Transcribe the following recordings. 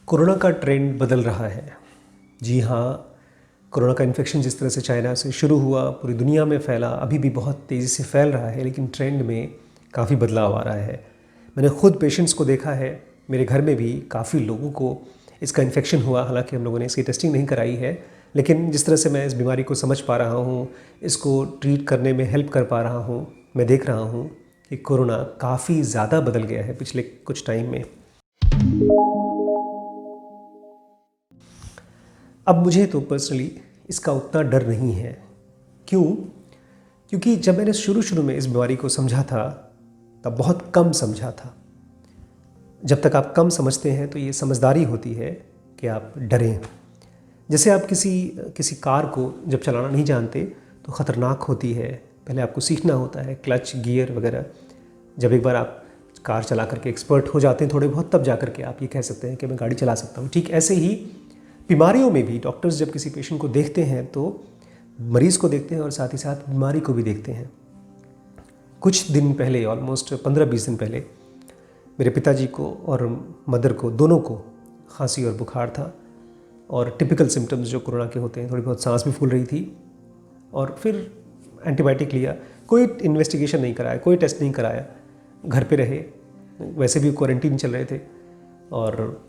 Corona का trend बदल रहा है। जी हाँ, कोरोना का इन्फेक्शन जिस तरह से चाइना से शुरू हुआ, पूरी दुनिया में फैला, अभी भी बहुत तेज़ी से फैल रहा है, लेकिन ट्रेंड में काफ़ी बदलाव आ रहा है। मैंने खुद पेशेंट्स को देखा है, मेरे घर में भी काफ़ी लोगों को इसका इन्फेक्शन हुआ। हालांकि हम लोगों ने इसकी टेस्टिंग नहीं कराई है, लेकिन जिस तरह से मैं इस बीमारी को समझ पा रहा हूँ, इसको ट्रीट करने में हेल्प कर पा रहा हूँ, मैं देख रहा हूँ कि कोरोना काफ़ी ज़्यादा बदल गया है पिछले कुछ टाइम में। अब मुझे तो पर्सनली इसका उतना डर नहीं है। क्यों? क्योंकि जब मैंने शुरू में इस बीमारी को समझा था, तब बहुत कम समझा था। जब तक आप कम समझते हैं तो ये समझदारी होती है कि आप डरें। जैसे आप किसी कार को जब चलाना नहीं जानते तो ख़तरनाक होती है, पहले आपको सीखना होता है, क्लच, गियर वगैरह। जब एक बार आप कार चला करके एक्सपर्ट हो जाते हैं थोड़े बहुत, तब जा करके आप ये कह सकते हैं कि मैं गाड़ी चला सकता हूँ। ठीक ऐसे ही बीमारियों में भी डॉक्टर्स जब किसी पेशेंट को देखते हैं तो मरीज़ को देखते हैं और साथ ही साथ बीमारी को भी देखते हैं। कुछ दिन पहले, ऑलमोस्ट 15-20 दिन पहले, मेरे पिताजी को और मदर को, दोनों को खांसी और बुखार था, और टिपिकल सिम्टम्स जो कोरोना के होते हैं, थोड़ी बहुत सांस भी फूल रही थी। और फिर एंटीबायोटिक लिया, कोई इन्वेस्टिगेशन नहीं कराया, कोई टेस्ट नहीं कराया, घर पे रहे। वैसे भी क्वारंटीन चल रहे थे और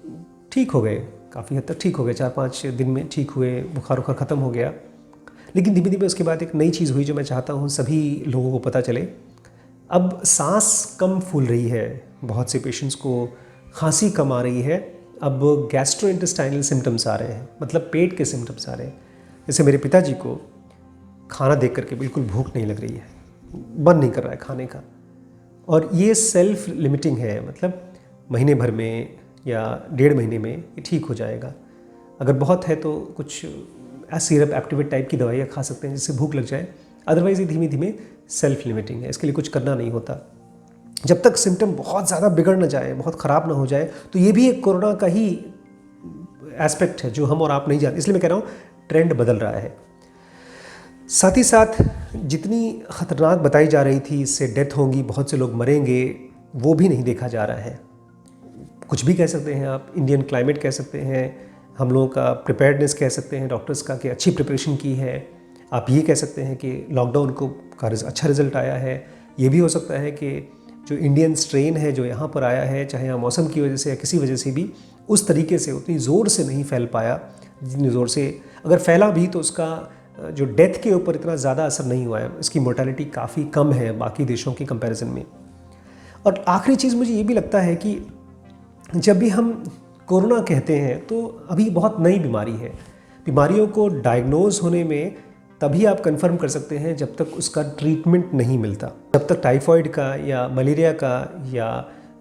ठीक हो गए, काफ़ी हद तक ठीक हो गए। 4-5 दिन में ठीक हुए, बुखार ख़त्म हो गया। लेकिन धीमे धीमे उसके बाद एक नई चीज़ हुई जो मैं चाहता हूँ सभी लोगों को पता चले। अब सांस कम फूल रही है, बहुत से पेशेंट्स को खांसी कम आ रही है, अब गैस्ट्रोइंटेस्टाइनल सिम्टम्स आ रहे हैं, मतलब पेट के सिम्टम्स आ रहे हैं। जैसे मेरे पिताजी को खाना देख करके बिल्कुल भूख नहीं लग रही है, मन नहीं कर रहा है खाने का, और ये सेल्फ लिमिटिंग है। मतलब महीने भर में या 1.5 महीने में ये ठीक हो जाएगा। अगर बहुत है तो कुछ सिरप, एक्टिवेट टाइप की दवाइयाँ खा सकते हैं जिससे भूख लग जाए। अदरवाइज़ ये धीमे धीमे सेल्फ लिमिटिंग है, इसके लिए कुछ करना नहीं होता। जब तक सिम्टम बहुत ज़्यादा बिगड़ ना जाए, बहुत ख़राब ना हो जाए, तो ये भी एक कोरोना का ही एस्पेक्ट है जो हम और आप नहीं जानते। इसलिए मैं कह रहा हूँ ट्रेंड बदल रहा है। साथ ही साथ जितनी ख़तरनाक बताई जा रही थी, इससे डेथ होंगी, बहुत से लोग मरेंगे, वो भी नहीं देखा जा रहा है। कुछ भी कह सकते हैं आप, इंडियन क्लाइमेट कह सकते हैं, हम लोगों का प्रिपेयर्डनेस कह सकते हैं, डॉक्टर्स का कि अच्छी प्रिपरेशन की है। आप ये कह सकते हैं कि लॉकडाउन का अच्छा रिजल्ट आया है। ये भी हो सकता है कि जो इंडियन स्ट्रेन है जो यहाँ पर आया है, चाहे यहाँ मौसम की वजह से या किसी वजह से भी, उस तरीके से उतनी ज़ोर से नहीं फैल पाया जितनी ज़ोर से, अगर फैला भी तो उसका जो डेथ के ऊपर इतना ज़्यादा असर नहीं हुआ है। इसकी मोर्टेलिटी काफ़ी कम है बाकी देशों के कंपैरिजन में। और आखिरी चीज़ मुझे ये भी लगता है कि जब भी हम कोरोना कहते हैं तो अभी बहुत नई बीमारी है। बीमारियों को डायग्नोज होने में तभी आप कंफर्म कर सकते हैं जब तक उसका ट्रीटमेंट नहीं मिलता। जब तक टाइफॉइड का या मलेरिया का या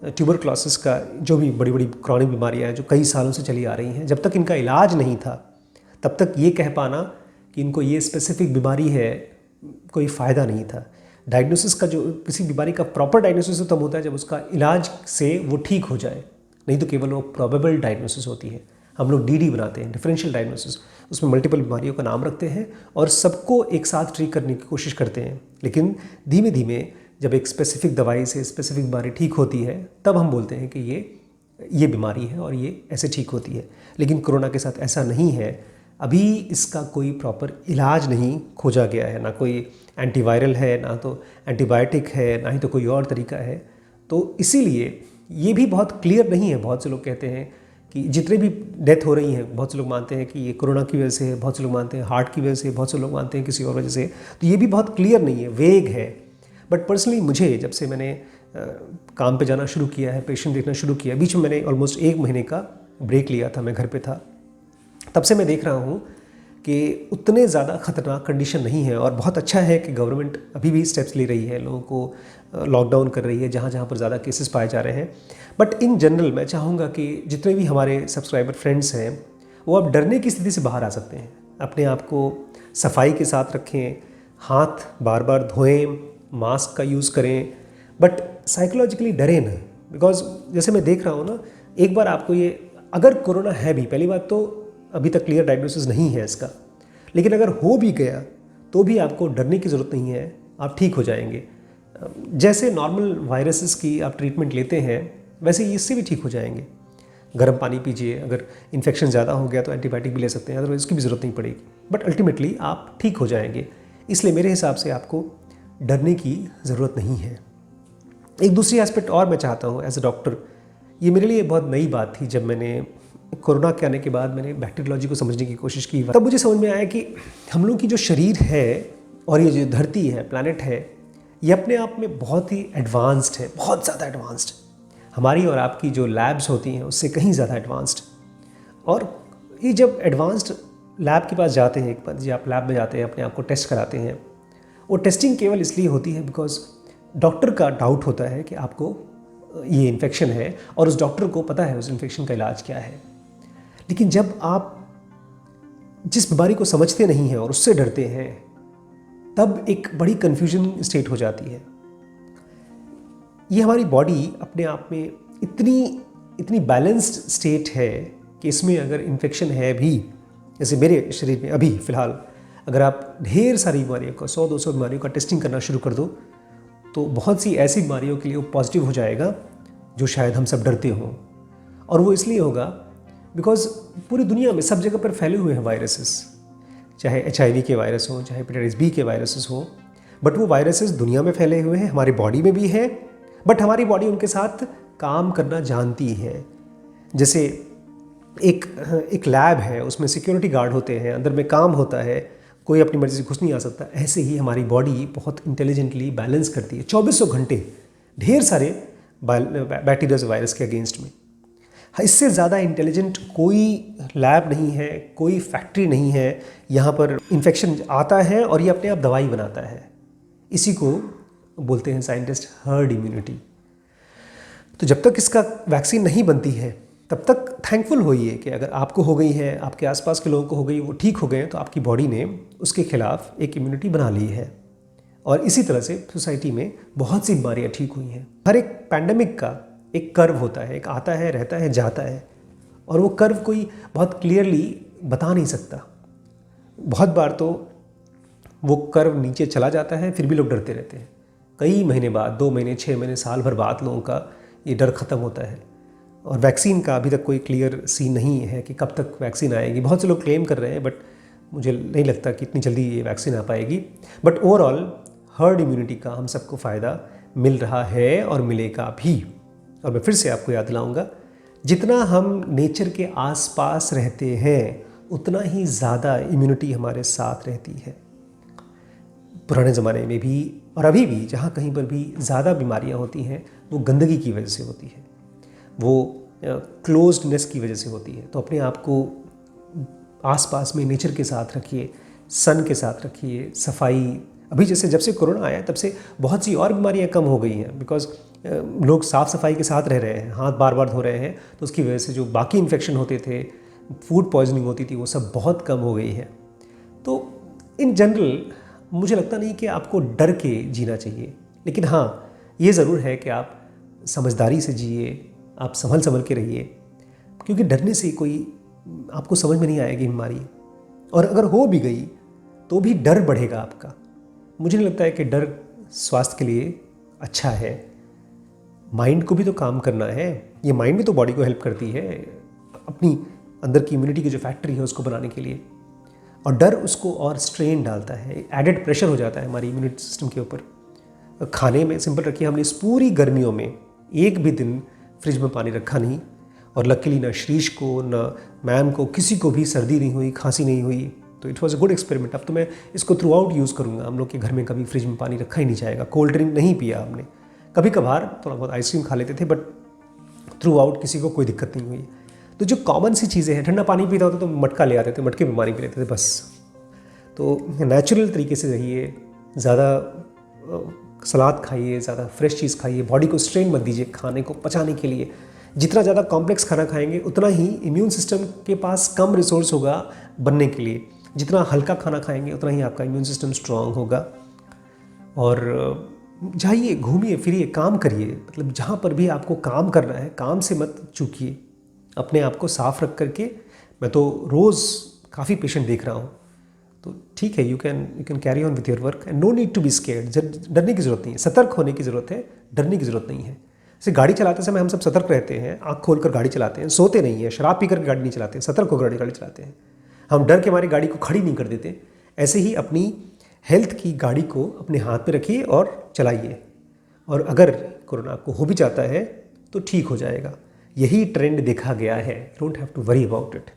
ट्यूबरक्लोसिस का, जो भी बड़ी बड़ी क्रॉनिक बीमारियां हैं जो कई सालों से चली आ रही हैं, जब तक इनका इलाज नहीं था, तब तक ये कह पाना कि इनको ये स्पेसिफिक बीमारी है, कोई फ़ायदा नहीं था। डायग्नोसिस का, जो किसी बीमारी का प्रॉपर डायग्नोसिस तब होता है जब उसका इलाज से वो ठीक हो जाए, नहीं तो केवल वो प्रोबेबल डायग्नोसिस होती है। हम लोग डीडी बनाते हैं, डिफरेंशियल डायग्नोसिस, उसमें मल्टीपल बीमारियों का नाम रखते हैं और सबको एक साथ ट्रीट करने की कोशिश करते हैं। लेकिन धीमे धीमे जब एक स्पेसिफिक दवाई से स्पेसिफिक बीमारी ठीक होती है, तब हम बोलते हैं कि ये बीमारी है और ये ऐसे ठीक होती है। लेकिन कोरोना के साथ ऐसा नहीं है। अभी इसका कोई प्रॉपर इलाज नहीं खोजा गया है, ना कोई एंटीवायरल है, ना तो एंटीबायोटिक है, ना ही तो कोई और तरीका है। तो इसीलिए ये भी बहुत क्लियर नहीं है। बहुत से लोग कहते हैं कि जितने भी डेथ हो रही हैं, बहुत से लोग मानते हैं कि ये कोरोना की वजह से है, बहुत से लोग मानते हैं हार्ट की वजह से, बहुत से लोग मानते हैं किसी और वजह से। तो ये भी बहुत क्लियर नहीं है, वेग है। बट पर्सनली मुझे, जब से मैंने काम पे जाना शुरू किया है, पेशेंट देखना शुरू किया, बीच में मैंने ऑलमोस्ट 1 महीने का ब्रेक लिया था, मैं घर पे था, तब से मैं देख रहा हूँ कि उतने ज़्यादा ख़तरनाक कंडीशन नहीं है। और बहुत अच्छा है कि गवर्नमेंट अभी भी स्टेप्स ले रही है, लोगों को लॉकडाउन कर रही है जहाँ जहाँ पर ज़्यादा केसेस पाए जा रहे हैं। बट इन जनरल मैं चाहूँगा कि जितने भी हमारे सब्सक्राइबर फ्रेंड्स हैं, वो अब डरने की स्थिति से बाहर आ सकते हैं। अपने आप को सफाई के साथ रखें, हाथ बार बार धोएं, मास्क का यूज़ करें, बट साइकोलॉजिकली डरें ना। बिकॉज जैसे मैं देख रहा हूँ ना, एक बार आपको ये, अगर कोरोना है भी, पहली बात तो अभी तक क्लियर डायग्नोसिस नहीं है इसका, लेकिन अगर हो भी गया तो भी आपको डरने की ज़रूरत नहीं है, आप ठीक हो जाएंगे। जैसे नॉर्मल वायरसेस की आप ट्रीटमेंट लेते हैं, वैसे ही इससे भी ठीक हो जाएंगे। गर्म पानी पीजिए, अगर इन्फेक्शन ज़्यादा हो गया तो एंटीबायोटिक भी ले सकते हैं, अदरवाइज उसकी भी ज़रूरत नहीं पड़ेगी, बट अल्टीमेटली आप ठीक हो जाएंगे। इसलिए मेरे हिसाब से आपको डरने की ज़रूरत नहीं है। एक दूसरी एस्पेक्ट और मैं चाहता हूँ एज ए डॉक्टर, ये मेरे लिए बहुत नई बात थी। जब मैंने कोरोना के आने के बाद मैंने बैक्टीरियोलॉजी को समझने की कोशिश की, तब मुझे समझ में आया कि हम लोग की जो शरीर है और ये जो धरती है, प्लैनेट है, ये अपने आप में बहुत ही एडवांस्ड है, बहुत ज़्यादा एडवांस्ड। हमारी और आपकी जो लैब्स होती हैं उससे कहीं ज़्यादा एडवांस्ड। और ये जब एडवांस्ड लैब के पास जाते हैं, एक बार जब आप लैब में जाते हैं, अपने आप को टेस्ट कराते हैं, वो टेस्टिंग केवल इसलिए होती है बिकॉज डॉक्टर का डाउट होता है कि आपको ये इन्फेक्शन है और उस डॉक्टर को पता है उस इन्फेक्शन का इलाज क्या है। लेकिन जब आप जिस बीमारी को समझते नहीं हैं और उससे डरते हैं, तब एक बड़ी कन्फ्यूजन स्टेट हो जाती है। ये हमारी बॉडी अपने आप में इतनी बैलेंस्ड स्टेट है कि इसमें अगर इन्फेक्शन है भी, जैसे मेरे शरीर में अभी फ़िलहाल अगर आप ढेर सारी बीमारियों का 100-200 बीमारियों का टेस्टिंग करना शुरू कर दो, तो बहुत सी ऐसी बीमारियों के लिए वो पॉजिटिव हो जाएगा जो शायद हम सब डरते हों। और वो इसलिए होगा बिकॉज पूरी दुनिया में सब जगह पर फैले हुए हैं वायरसेस, चाहे HIV के वायरस हों, चाहे हेपेटाइटिस B के वायरसेस हों, बट वो वायरसेस दुनिया में फैले हुए हैं, हमारी बॉडी में भी है, बट हमारी बॉडी उनके साथ काम करना जानती है। जैसे एक लैब है, उसमें सिक्योरिटी गार्ड होते हैं, अंदर में काम होता है, कोई अपनी मर्जी से घुस नहीं आ सकता। ऐसे ही हमारी बॉडी बहुत इंटेलिजेंटली बैलेंस करती है 2400 घंटे ढेर सारे बैक्टीरिया वायरस के अगेंस्ट में। इससे ज़्यादा इंटेलिजेंट कोई लैब नहीं है, कोई फैक्ट्री नहीं है। यहाँ पर इन्फेक्शन आता है और ये अपने आप दवाई बनाता है। इसी को बोलते हैं साइंटिस्ट हर्ड इम्यूनिटी। तो जब तक इसका वैक्सीन नहीं बनती है तब तक थैंकफुल होइए कि अगर आपको हो गई है, आपके आसपास के लोगों को हो गई, वो ठीक हो गए, तो आपकी बॉडी ने उसके खिलाफ एक इम्यूनिटी बना ली है। और इसी तरह से सोसाइटी में बहुत सी बीमारियाँ ठीक हुई हैं। हर एक पैंडमिक का एक कर्व होता है, एक आता है, रहता है, जाता है, और वो कर्व कोई बहुत क्लियरली बता नहीं सकता। बहुत बार तो वो कर्व नीचे चला जाता है, फिर भी लोग डरते रहते हैं। कई महीने बाद, 2 महीने, 6 महीने, साल भर बाद लोगों का ये डर ख़त्म होता है। और वैक्सीन का अभी तक कोई क्लियर सीन नहीं है कि कब तक वैक्सीन आएगी। बहुत से लोग क्लेम कर रहे हैं, बट मुझे नहीं लगता कि इतनी जल्दी ये वैक्सीन आ पाएगी। बट ओवरऑल हर्ड इम्यूनिटी का हम सबको फ़ायदा मिल रहा है और मिलेगा भी। और मैं फिर से आपको याद दिलाऊंगा, जितना हम नेचर के आसपास रहते हैं उतना ही ज़्यादा इम्यूनिटी हमारे साथ रहती है। पुराने ज़माने में भी और अभी भी जहाँ कहीं पर भी ज़्यादा बीमारियाँ होती हैं वो गंदगी की वजह से होती है, वो क्लोज्डनेस की वजह से होती है। तो अपने आप को आसपास में नेचर के साथ रखिए, सन के साथ रखिए, सफाई। अभी जैसे जब से कोरोना आया तब से बहुत सी और बीमारियां कम हो गई हैं, बिकॉज लोग साफ़ सफाई के साथ रह रहे हैं, हाथ बार बार धो रहे हैं, तो उसकी वजह से जो बाकी इन्फेक्शन होते थे, फूड पॉइजनिंग होती थी, वो सब बहुत कम हो गई है। तो इन जनरल मुझे लगता नहीं कि आपको डर के जीना चाहिए, लेकिन हाँ ये ज़रूर है कि आप समझदारी से जिए, आप संभल के रहिए, क्योंकि डरने से कोई आपको समझ में नहीं आएगी बीमारी। और अगर हो भी गई तो भी डर बढ़ेगा आपका। मुझे नहीं लगता है कि डर स्वास्थ्य के लिए अच्छा है। माइंड को भी तो काम करना है, ये माइंड भी तो बॉडी को हेल्प करती है अपनी अंदर की इम्यूनिटी की जो फैक्ट्री है उसको बनाने के लिए। और डर उसको और स्ट्रेन डालता है, एडेड प्रेशर हो जाता है हमारी इम्यूनिटी सिस्टम के ऊपर। खाने में सिंपल रखिए, हमने इस पूरी गर्मियों में एक भी दिन फ्रिज में पानी रखा नहीं, और लकीली ना श्रीश को, ना मैम को, किसी को भी सर्दी नहीं हुई, खांसी नहीं हुई। तो it was a good experiment. अब तो मैं इसको थ्रू आउट यूज़ करूँगा। हम लोग के घर में कभी फ्रिज में पानी रखा ही नहीं जाएगा। कोल्ड ड्रिंक नहीं पिया हमने, कभी कभार थोड़ा बहुत आइसक्रीम खा लेते थे, बट थ्रू आउट किसी को कोई दिक्कत नहीं हुई। तो जो कॉमन सी चीज़ें हैं, ठंडा पानी पीता होता तो मटका ले आते थे, मटके में पानी पी लेते थे बस। तो नेचुरल तरीके से रहिए, ज़्यादा सलाद खाइए, ज़्यादा फ्रेश चीज़ खाइए, बॉडी को स्ट्रेन मत दीजिए खाने को पचाने के लिए। जितना ज़्यादा कॉम्प्लेक्स खाना खाएंगे उतना ही इम्यून सिस्टम के पास कम रिसोर्स होगा बनने के लिए। जितना हल्का खाना खाएंगे उतना ही आपका इम्यून सिस्टम स्ट्रांग होगा। और जाइए, घूमिए फिरिए, काम करिए। मतलब जहाँ पर भी आपको काम करना है, काम से मत चूकिए। अपने आप को साफ रख करके, मैं तो रोज़ काफ़ी पेशेंट देख रहा हूँ, तो ठीक है, you can carry on with your work and no need to be scared. डरने की ज़रूरत नहीं है, सतर्क होने की ज़रूरत है, डरने की ज़रूरत नहीं है। जैसे गाड़ी चलाते समय हम सब सतर्क रहते हैं, आँख खोलकर गाड़ी चलाते हैं, सोते नहीं हैं, शराब पीकर गाड़ी नहीं चलाते हैं, सतर्क होकर गाड़ी चलाते हैं, हम डर के मारे गाड़ी को खड़ी नहीं कर देते। ऐसे ही अपनी हेल्थ की गाड़ी को अपने हाथ में रखिए और चलाइए, और अगर कोरोना आपको हो भी जाता है तो ठीक हो जाएगा। यही ट्रेंड देखा गया है, don't have to worry about it.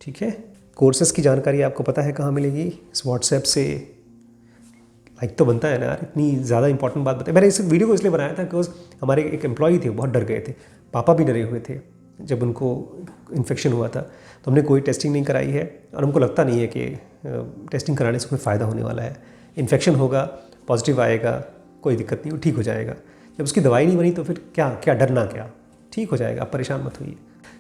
ठीक है, कोर्सेज़ की जानकारी आपको पता है कहाँ मिलेगी, इस व्हाट्सएप से। लाइक तो बनता है ना यार, इतनी ज़्यादा इंपॉर्टेंट बात बताई। मैंने इस वीडियो को इसलिए बनाया था बिकॉज हमारे एक एम्प्लॉई थे, बहुत डर गए थे, पापा भी डरे हुए थे जब उनको इन्फेक्शन हुआ था। तो हमने कोई टेस्टिंग नहीं कराई है और हमको लगता नहीं है कि टेस्टिंग कराने से कोई फ़ायदा होने वाला है। इन्फेक्शन होगा, पॉजिटिव आएगा, कोई दिक्कत नहीं, वो ठीक हो जाएगा। जब उसकी दवाई नहीं बनी तो फिर क्या क्या डरना, क्या ठीक हो जाएगा, आप परेशान मत होइए।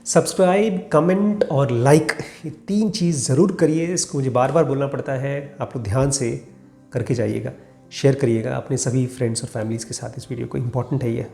सब्सक्राइब, कमेंट और लाइक, ये 3 चीज़ ज़रूर करिए। इसको मुझे बार बार बोलना पड़ता है, आप लोग ध्यान से करके जाइएगा। शेयर करिएगा अपने सभी फ्रेंड्स और फैमिलीज़ के साथ इस वीडियो को, इम्पॉर्टेंट है ये।